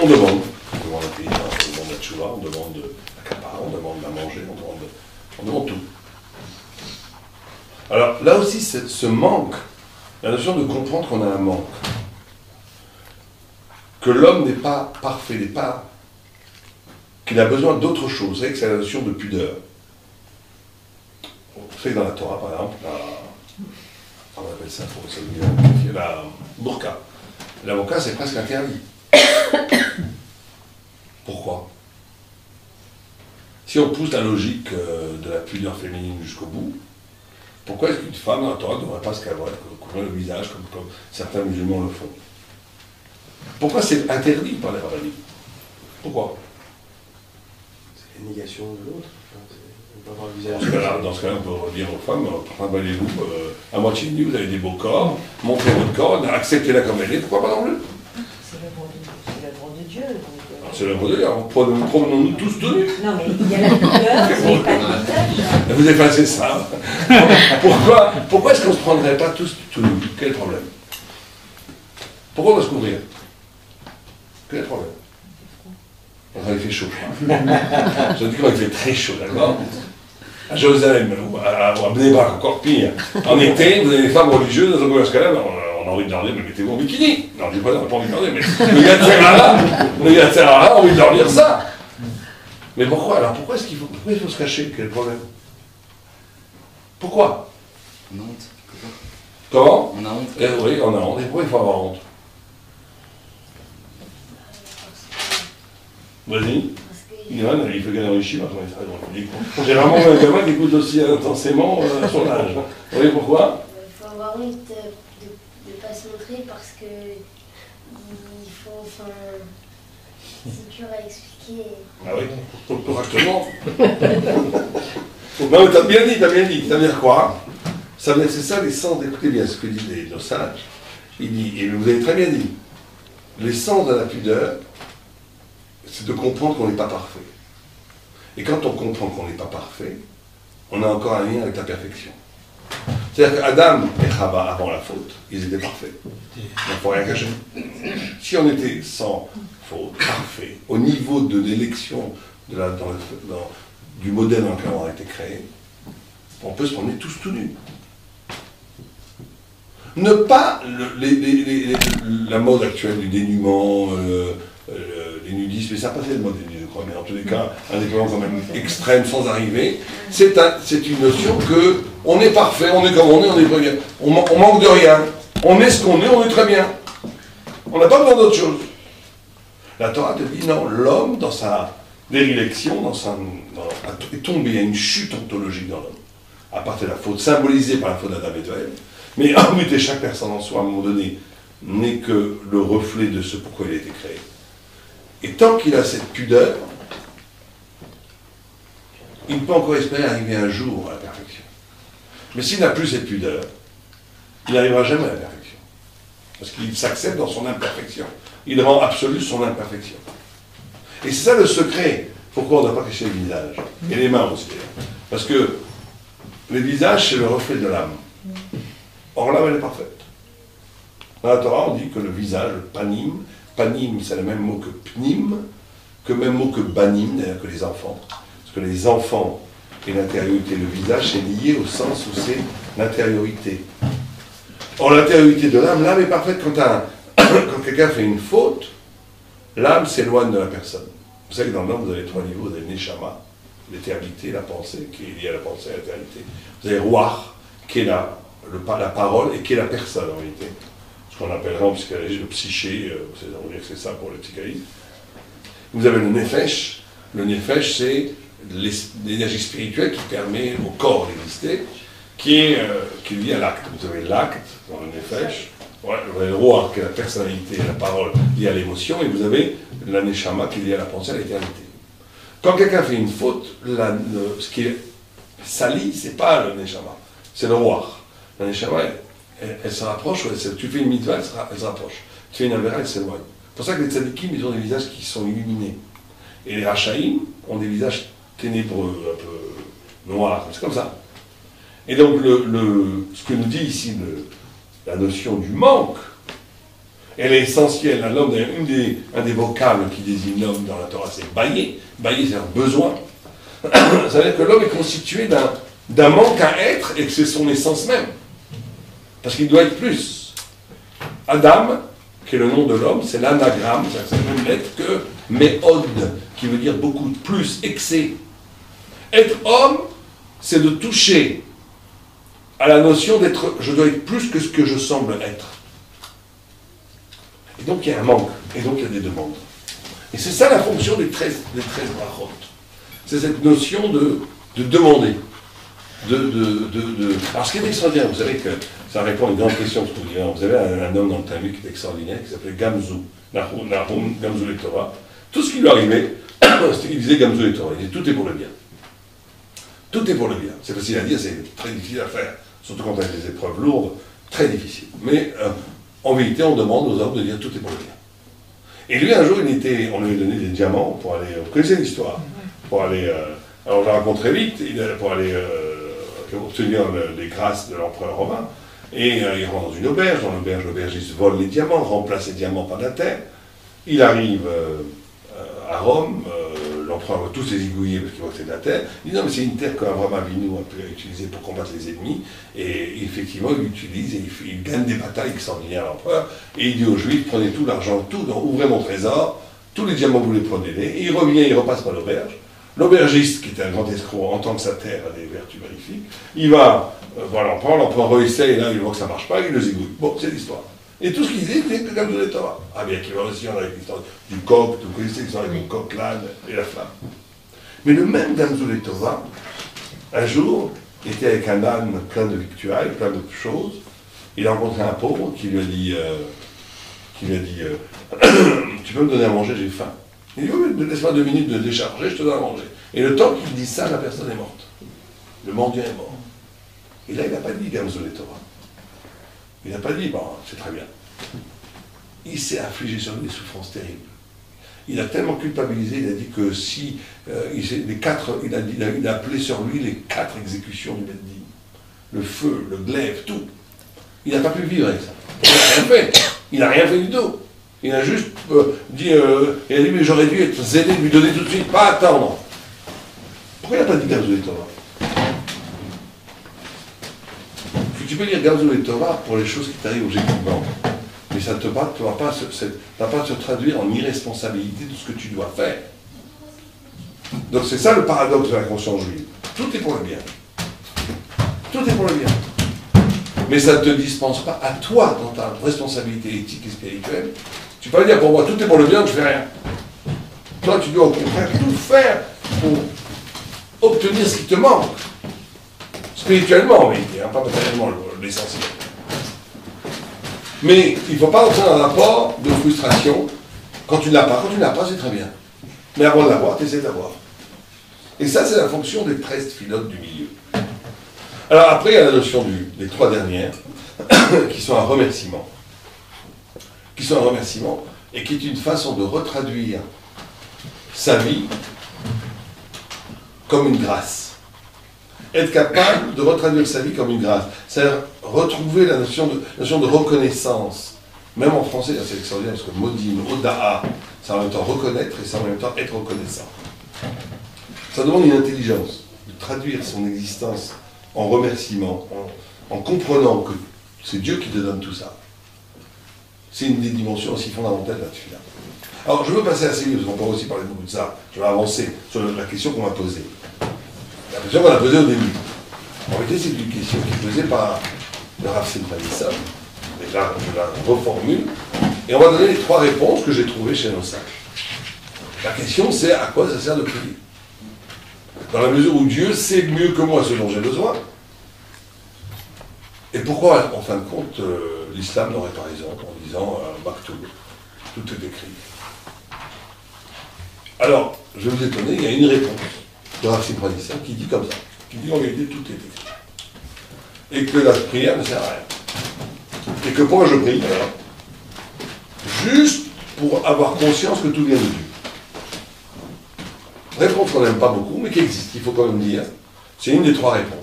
on demande la paysan, on demande la tchouva, on demande la kapara, on demande la manger, on demande tout. Alors là aussi, ce manque, la notion de comprendre qu'on a un manque, que l'homme n'est pas parfait, qu'il a besoin d'autre chose. Vous savez que c'est la notion de pudeur. Vous savez que dans la Torah, par exemple, on appelle ça pour la burqa. La burqa, c'est presque interdit. Pourquoi? Si on pousse la logique de la pudeur féminine jusqu'au bout, pourquoi est-ce qu'une femme dans la Torah ne devrait pas se couvrir le visage comme certains musulmans le font? Pourquoi c'est interdit par les rabbins? Pourquoi? C'est la négation de l'autre. On peut avoir le visage. Dans ce cas-là, on peut dire aux femmes, travaillez-vous à moitié nu, vous avez des beaux corps, montrez votre corps, acceptez-la comme elle est, pourquoi pas non plus? C'est l'œuvre de Dieu. C'est l'œuvre de Dieu, promenons-nous tous tenus. Non, mais il y a la pudeur, c'est pas le visage. Vous effacez ça. Pourquoi est-ce qu'on ne se prendrait pas tous tout nus? Quel est le problème? Pourquoi on doit se couvrir? Quel est le problème? Il fait chaud. Je dis qu'il fait très chaud, d'accord? À Jérusalem, ou à Bnei Brak, encore pire. En été, vous avez des femmes religieuses, dans ce cas-là, on a envie de dormir, mais mettez-vous en bikini. Non, je dis pas, on n'a pas envie de dormir, mais le Yatzer Hara a envie de dormir ça. Mais pourquoi? Alors pourquoi il faut se cacher? Quel est le problème? Pourquoi? On a honte. Comment? On a honte. Oui, on a honte. Et pourquoi il faut avoir honte? Vas-y. Il fait gagner un richie, j'ai vraiment un gamin qui écoute aussi intensément son âge. Vous voyez pourquoi? Il faut avoir honte de ne pas se montrer parce que il faut, enfin, c'est dur à expliquer. Ah oui, correctement. Non mais t'as bien dit, ça veut dire quoi? Ça veut dire, c'est ça l'essence, écoutez bien ce que disent nos sages. Il dit, et vous avez très bien dit, l'essence de la pudeur, c'est de comprendre qu'on n'est pas parfait. Et quand on comprend qu'on n'est pas parfait, on a encore un lien avec la perfection. C'est-à-dire qu'Adam et Chava, avant la faute, ils étaient parfaits. Il ne faut rien cacher. Si on était sans faute, parfait, au niveau de l'élection du modèle dans lequel on a été créé, on peut se promener tous tout nus. Ne pas la mode actuelle du dénuement, les nudistes, mais ça n'a pas fait de mode, je crois, mais en tous les cas, un déploiement quand même extrême, sans arriver, c'est une notion que on est parfait, on est comme on est très bien. On manque de rien. On est ce qu'on est, on est très bien. On n'a pas besoin d'autre chose. La Torah te dit non, l'homme, dans sa dérélection, est tombé, il y a une chute ontologique dans l'homme, à partir de la faute, symbolisée par la faute d'Adam et de Ève. Mais en réalité, chaque personne en soi, à un moment donné, n'est que le reflet de ce pourquoi il a été créé. Et tant qu'il a cette pudeur, il peut encore espérer arriver un jour à la perfection. Mais s'il n'a plus cette pudeur, il n'arrivera jamais à la perfection. Parce qu'il s'accepte dans son imperfection. Il rend absolue son imperfection. Et c'est ça le secret. Pourquoi on ne doit pas cacher le visage? Et les mains aussi. Parce que le visage, c'est le reflet de l'âme. Or, l'âme, elle est parfaite. Dans la Torah, on dit que le visage, le panim, c'est le même mot que pnim, que le même mot que banim, d'ailleurs que les enfants. Parce que les enfants et l'intériorité, le visage, c'est lié au sens où c'est l'intériorité. Or, l'intériorité de l'âme est parfaite quand quelqu'un fait une faute, l'âme s'éloigne de la personne. Vous savez que dans l'âme, vous avez 3 niveaux. Vous avez Neshama, l'éternité, la pensée, qui est liée à la pensée, à l'éternité. Vous avez Ruach, qui est la parole, et qui est la personne, en réalité. Ce qu'on appellerait en psychologie le psyché, on dirait que c'est ça pour le psychanalyse. Vous avez le Nefesh. Le Nefesh, c'est l'énergie spirituelle qui permet au corps d'exister, qui est liée à l'acte. Vous avez l'acte dans le Nefesh, vous avez le Ruach, qui est la personnalité, la parole liée à l'émotion, et vous avez la Neshama qui est liée à la pensée, à l'éternité. Quand quelqu'un fait une faute, ce qui est sali, c'est pas le Neshama, c'est le Ruach. La Neshama, elle se rapproche, tu fais une mitzvah, elle se rapproche. Tu fais une avéra, elle s'éloigne. C'est pour ça que les tzadikim, ils ont des visages qui sont illuminés. Et les rachaïm ont des visages ténébreux, un peu noirs, c'est comme ça. Et donc, ce que nous dit ici la notion du manque, Elle est essentielle à l'homme. Un des vocables qui désigne l'homme dans la Torah, c'est bailler. Bailler, c'est un besoin. Ça veut dire que l'homme est constitué d'un manque à être et que c'est son essence même. Parce qu'il doit être plus. Adam, qui est le nom de l'homme, c'est l'anagramme, c'est la même lettre que méod, qui veut dire beaucoup de plus, excès. Être homme, c'est de toucher à la notion d'être, je dois être plus que ce que je semble être. Et donc il y a un manque, et donc il y a des demandes. Et c'est ça la fonction des 13 brachot. C'est cette notion de demander. Alors ce qui est extraordinaire, vous savez que ça répond à une grande question. Vous avez un homme dans le Talmud qui est extraordinaire, qui s'appelait Gamzu, Nahum Gamzu le Torah. Tout ce qui lui arrivait, c'était qu'il disait Gamzu le Torah. Il disait tout est pour le bien. Tout est pour le bien. C'est facile à dire, c'est très difficile à faire. Surtout quand on a des épreuves lourdes, très difficile. Mais en vérité, on demande aux hommes de dire tout est pour le bien. Et lui, un jour, on lui avait donné des diamants pour aller. Vous connaissez l'histoire. Pour aller. Alors, je la raconte très vite, pour aller obtenir les grâces de l'empereur romain. Et il rentre dans une auberge. Dans l'auberge, l'aubergiste vole les diamants, remplace les diamants par de la terre. Il arrive à Rome. L'empereur veut tous les zigouiller parce qu'il voit que c'est de la terre. Il dit non, mais c'est une terre qu'Abraham Avinu a utilisée pour combattre les ennemis. Et effectivement, il l'utilise et il gagne des batailles extraordinaires à l'empereur. Et il dit aux Juifs prenez tout l'argent, tout, ouvrez mon trésor, tous les diamants vous les prenez-les. Et il revient, il repasse par l'auberge. L'aubergiste, qui était un grand escroc, entend que sa terre a des vertus magnifiques. Il va voir l'empereur, l'empereur essaie, et là il voit que ça ne marche pas, il le zigouille. Bon, c'est l'histoire. Et tout ce qu'il dit, c'est que Gamzu le Torah. Ah bien qu'il va aussi avec l'histoire du coq, vous connaissez l'histoire avec le coq, l'âne et la flamme. Mais le même Gamzu le Torah, un jour, était avec un âne plein de victuailles, plein de choses. Il a rencontré un pauvre qui lui a dit, tu peux me donner à manger, j'ai faim. Il dit, oui, laisse-moi 2 minutes de décharger, je te donne à manger. Et le temps qu'il dit ça, la personne est morte. Le mendiant est mort. Et là, il n'a pas dit Gamzu le Torah. Il n'a pas dit, bon, c'est très bien. Il s'est affligé sur lui des souffrances terribles. Il a tellement culpabilisé, il a dit que si il a appelé sur lui les 4 exécutions du Beddin. Le feu, le glaive, tout. Il n'a pas pu vivre avec ça. Il n'a rien fait. Il n'a rien fait du tout. Il a juste dit, il a dit, mais j'aurais dû être zélé, lui donner tout de suite, pas attendre. Pourquoi il n'a pas dit Gamzu le Torah? Tu peux lire Gamzu le Torah pour les choses qui t'arrivent objectivement, mais ça ne va pas se traduire en irresponsabilité de ce que tu dois faire. Donc c'est ça le paradoxe de la conscience juive. Tout est pour le bien. Tout est pour le bien. Mais ça ne te dispense pas à toi, dans ta responsabilité éthique et spirituelle. Tu peux pas dire pour moi tout est pour le bien, je ne fais rien. Toi tu dois au contraire tout faire pour obtenir ce qui te manque. Spirituellement, mais pas matériellement l'essentiel. Mais il ne faut pas entrer dans un rapport de frustration. Quand tu ne l'as pas, c'est très bien. Mais avant de l'avoir, tu essaies d'avoir. Et ça, c'est la fonction des 13 philotes du milieu. Alors après, il y a la notion des 3 dernières, qui sont un remerciement. Qui sont un remerciement, et qui est une façon de retraduire sa vie comme une grâce. Être capable de retraduire sa vie comme une grâce. C'est-à-dire retrouver la notion de reconnaissance. Même en français, c'est extraordinaire, parce que modim, oda'a, ça en même temps reconnaître et ça en même temps être reconnaissant. Ça demande une intelligence, de traduire son existence en remerciement, en comprenant que c'est Dieu qui te donne tout ça. C'est une des dimensions aussi fondamentales là-dessus. Alors, je veux passer assez vite, parce qu'on peut aussi parler beaucoup de ça. Je vais avancer sur la question qu'on m'a posée. La question qu'on a posée au début. En réalité, c'est une question qui est posée par le Rav Simcha Nissan. Et là, je la reformule. Et on va donner les 3 réponses que j'ai trouvées chez nos sages. La question, c'est à quoi ça sert de prier? Dans la mesure où Dieu sait mieux que moi ce dont j'ai besoin. Et pourquoi, en fin de compte, l'islam n'aurait pas raison en disant Maktoub, tout est écrit. Alors, je vais vous étonner, il y a une réponse de Rav Simcha Nissan qui dit comme ça, qui dit en réalité tout est écrit. Et que la prière ne sert à rien. Et que pourquoi je prie alors, juste pour avoir conscience que tout vient de Dieu. Réponse qu'on n'aime pas beaucoup, mais qui existe, il faut quand même dire. C'est une des 3 réponses.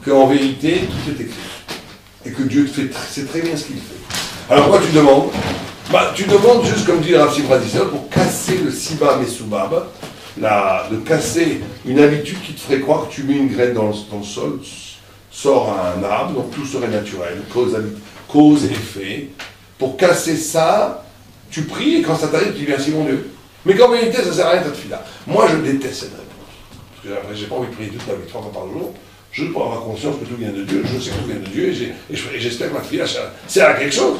Qu'en vérité, tout est écrit. Et que Dieu sait très bien ce qu'il fait. Alors pourquoi tu demandes? Bah, tu demandes juste, comme dit le Rav Simcha Zissel, pour casser le Sibab et Soubab, de casser une habitude qui te ferait croire que tu mets une graine dans le sol, sort un arbre, donc tout serait naturel, cause et effet. Pour casser ça, tu pries et quand ça t'arrive, tu dis merci mon Dieu. Mais qu'en réalité, ça ne sert à rien ta fila. Moi, je déteste cette réponse. Parce que j'ai pas envie de prier toute ma vie, 3 fois par jour. Juste pour avoir conscience que tout vient de Dieu. Je sais que tout vient de Dieu et j'espère que ma fila sert à quelque chose.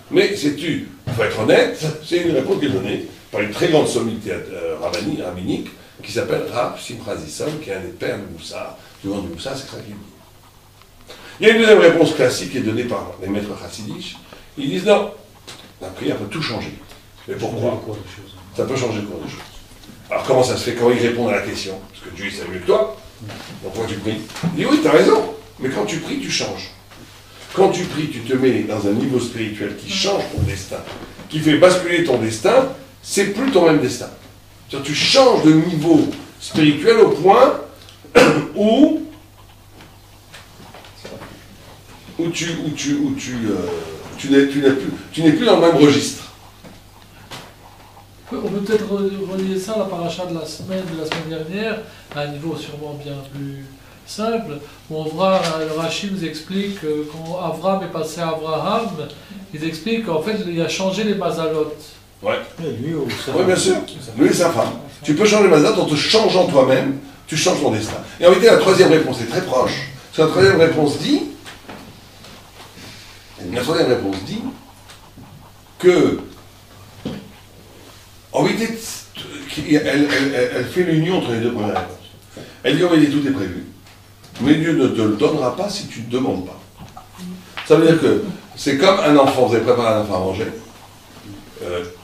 Mais sais-tu, il faut être honnête, c'est une réponse qui est donnée par une très grande sommité rabbinique qui s'appelle Rav Simcha Zissel, qui est un des pères du Moussard. Du vent du Moussard, c'est ça qu'il dit. Il y a une deuxième réponse classique qui est donnée par les maîtres chassidiques. Ils disent non, la prière peut tout changer. Mais pourquoi? Ça peut changer le cours des choses. Alors comment ça se fait? Quand ils répondent à la question? Parce que Dieu il sait mieux que toi. Donc pourquoi tu pries? Il dit oui, tu as raison. Mais quand tu pries, tu changes. Quand tu pries, tu te mets dans un niveau spirituel qui change ton destin, qui fait basculer ton destin, c'est plus ton même destin. C'est-à-dire, tu changes de niveau spirituel au point où tu n'es plus dans le même registre. On peut peut-être relier ça à la paracha de la semaine dernière, à un niveau sûrement bien plus simple, où le Rashi nous explique que quand Avram est passé à Abraham, ils expliquent qu'en fait il a changé les mazalot. Ouais. Lui ou ça? Oui, bien sûr. Lui et sa femme. Tu peux changer les mazalot en te changeant toi-même, tu changes ton destin. Et en réalité, la troisième réponse est très proche. Parce que la troisième réponse dit que, en réalité, elle fait l'union entre les deux premières réponses. Elle dit en réalité, tout est prévu. Mais Dieu ne te le donnera pas si tu ne demandes pas. Ça veut dire que c'est comme un enfant, vous avez préparé un enfant à manger.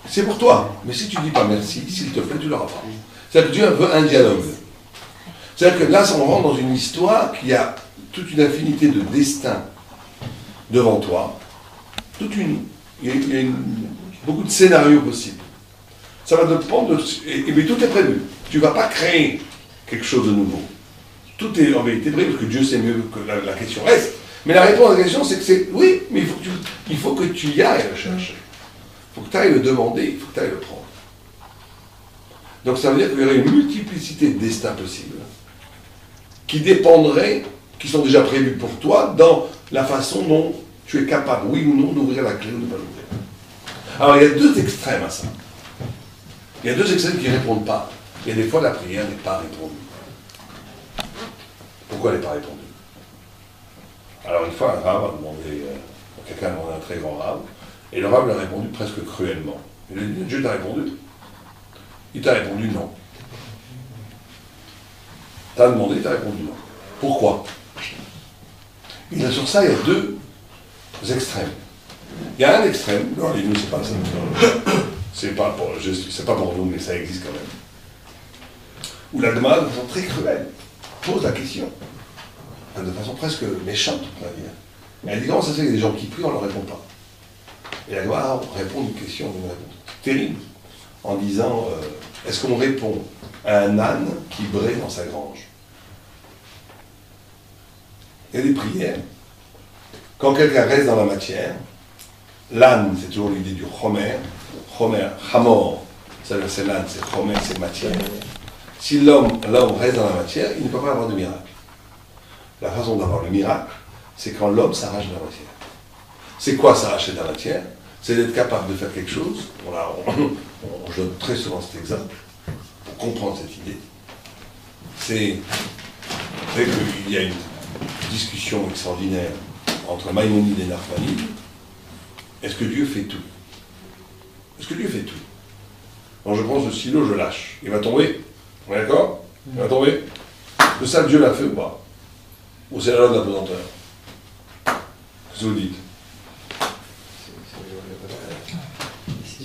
C'est pour toi. Mais si tu ne dis pas merci, s'il te plaît, tu ne l'auras pas. C'est-à-dire que Dieu veut un dialogue. C'est-à-dire que là, on rentre dans une histoire qui a toute une infinité de destins devant toi. Il y a beaucoup de scénarios possibles. Ça va dépendre mais tout est prévu. Tu ne vas pas créer quelque chose de nouveau. Tout est en vérité prévu, parce que Dieu sait mieux que la question reste. Mais la réponse à la question, c'est que c'est oui, mais il faut que tu y ailles le chercher. Il faut que tu ailles le demander, il faut que tu ailles le prendre. Donc ça veut dire qu'il y aurait une multiplicité de destins possibles qui dépendraient, qui sont déjà prévus pour toi, dans la façon dont tu es capable, oui ou non, d'ouvrir la clé ou de ne pas l'ouvrir. Alors il y a deux extrêmes à ça. Il y a deux extrêmes qui ne répondent pas. Il y a des fois la prière n'est pas répondue. Pourquoi elle n'est pas répondue? Alors une fois un rave a demandé, quelqu'un a demandé un très grand rave, et le rave lui a répondu presque cruellement. Il lui a dit, Dieu t'a répondu? Il t'a répondu non. T'as demandé, il t'a répondu non. Pourquoi? Sur ça, il y a deux extrêmes. Il y a un extrême, non, les nous, c'est pas ça. C'est pas pour nous, mais ça existe quand même. Où la demande, de façon très cruelle, pose la question. De façon presque méchante, on va dire. Elle dit comment ça se fait qu'il y a des gens qui prient, on ne leur répond pas. Et la Gemara répond une question, une réponse terrible, en disant est-ce qu'on répond à un âne qui braie dans sa grange? Il y a des prières. Quand quelqu'un reste dans la matière, l'âne, c'est toujours l'idée du chomer, chamor, c'est l'âne, c'est chomer, c'est matière. Si l'homme reste dans la matière, il ne peut pas avoir de miracle. La façon d'avoir le miracle, c'est quand l'homme s'arrache de la matière. C'est quoi s'arracher de la matière? C'est d'être capable de faire quelque chose. Je donne très souvent cet exemple pour comprendre cette idée. C'est vrai qu'il y a une discussion extraordinaire entre Maïmonide et Nachmanide. Est-ce que Dieu fait tout? Est-ce que Dieu fait tout? Quand je prends ce stylo, je lâche. Il va tomber. On est d'accord? Il va tomber. Que ça, Dieu l'a fait ou pas? Ou c'est la loi de la pesanteur? Qu'est-ce que vous dites?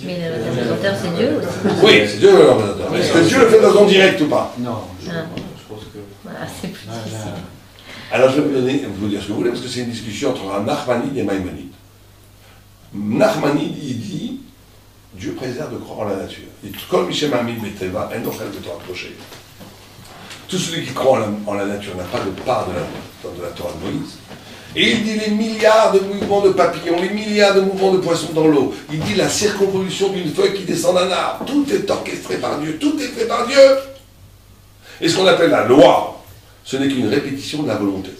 Mais le représentateur, c'est Dieu aussi. Oui, c'est Dieu le représentateur. Mais est-ce que Dieu le fait de façon directe ou pas? Non, je pense que... Voilà, c'est plus difficile. Alors je vais vous dire ce que vous voulez, parce que c'est une discussion entre un Nachmanide et Maïmonide. Nachmanide, il dit, Dieu préserve de croire en la nature. Il dit, comme Michel Mamid Beteva, un autre de te rapprocher. Tout celui qui croit en la nature n'a pas de part de la Torah de Moïse. Et il dit les milliards de mouvements de papillons, les milliards de mouvements de poissons dans l'eau. Il dit la circonvolution d'une feuille qui descend d'un arbre. Tout est orchestré par Dieu, tout est fait par Dieu. Et ce qu'on appelle la loi, ce n'est qu'une répétition de la volonté.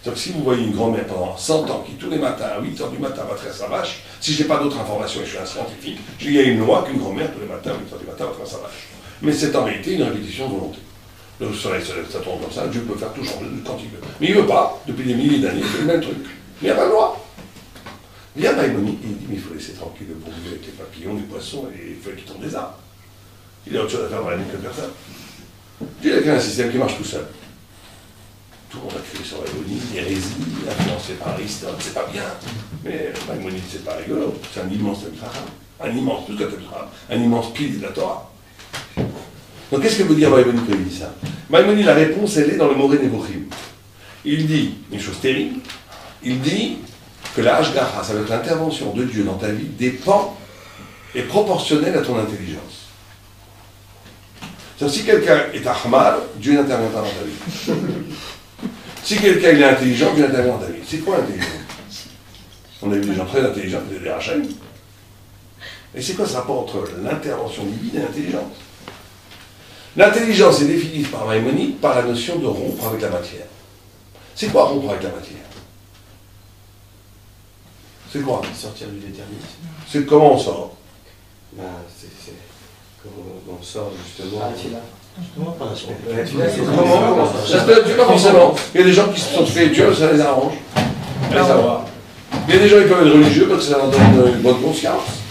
C'est-à-dire que si vous voyez une grand-mère pendant 100 ans qui tous les matins, à 8 h du matin, va traire sa vache, si je n'ai pas d'autres informations et je suis un scientifique, je dis il y a une loi qu'une grand-mère tous les matins, à 8 h du matin, va traire sa vache. Mais c'est en réalité une répétition de volonté. Le soleil se lève, ça tourne comme ça, Dieu peut faire tout changer quand il veut. Mais il ne veut pas, depuis des milliers d'années, il fait le même truc. Mais il n'y a pas de loi. Viens Maïmonide, il dit mais il faut laisser tranquille le bon Dieu avec les papillons, les poissons et les feuilles qui tombent des arbres. Il y a autre chose à faire dans la vie que de faire ça. Dieu a créé un système qui marche tout seul. Tout le monde a créé sur Maïmonide, hérésie, influencé par Aristote, c'est pas bien. Mais Maïmonide, c'est pas rigolo. C'est un immense Temtraham, un immense, tout ce que un immense pilier de la Torah. Donc qu'est-ce que veut dire Maïmonide quand il dit ça? Maïmonide, la réponse, elle est dans le Moré Nevochim. Il dit une chose terrible, il dit que la Hashgacha, ça veut être l'intervention de Dieu dans ta vie, dépend, est proportionnelle à ton intelligence. C'est-à-dire, si quelqu'un est ahmar, Dieu n'intervient pas dans ta vie. Si quelqu'un est intelligent, Dieu intervient dans ta vie. C'est quoi intelligent? On a vu des gens très intelligents, des Hachem. Et c'est quoi ce rapport entre l'intervention divine et l'intelligence? L'intelligence est définie par Maïmonide par la notion de rompre avec la matière. C'est quoi rompre avec la matière? C'est quoi? Sortir du déterminisme. C'est comment on sort? Bah, c'est comment on sort justement. Ah, tu l'as. Justement par l'aspect. Comment? C'est pas forcément. Il y a des gens qui sont spirituels, ça les arrange. Allez savoir. Il y a des gens qui peuvent être religieux parce que ça leur donne une bonne conscience.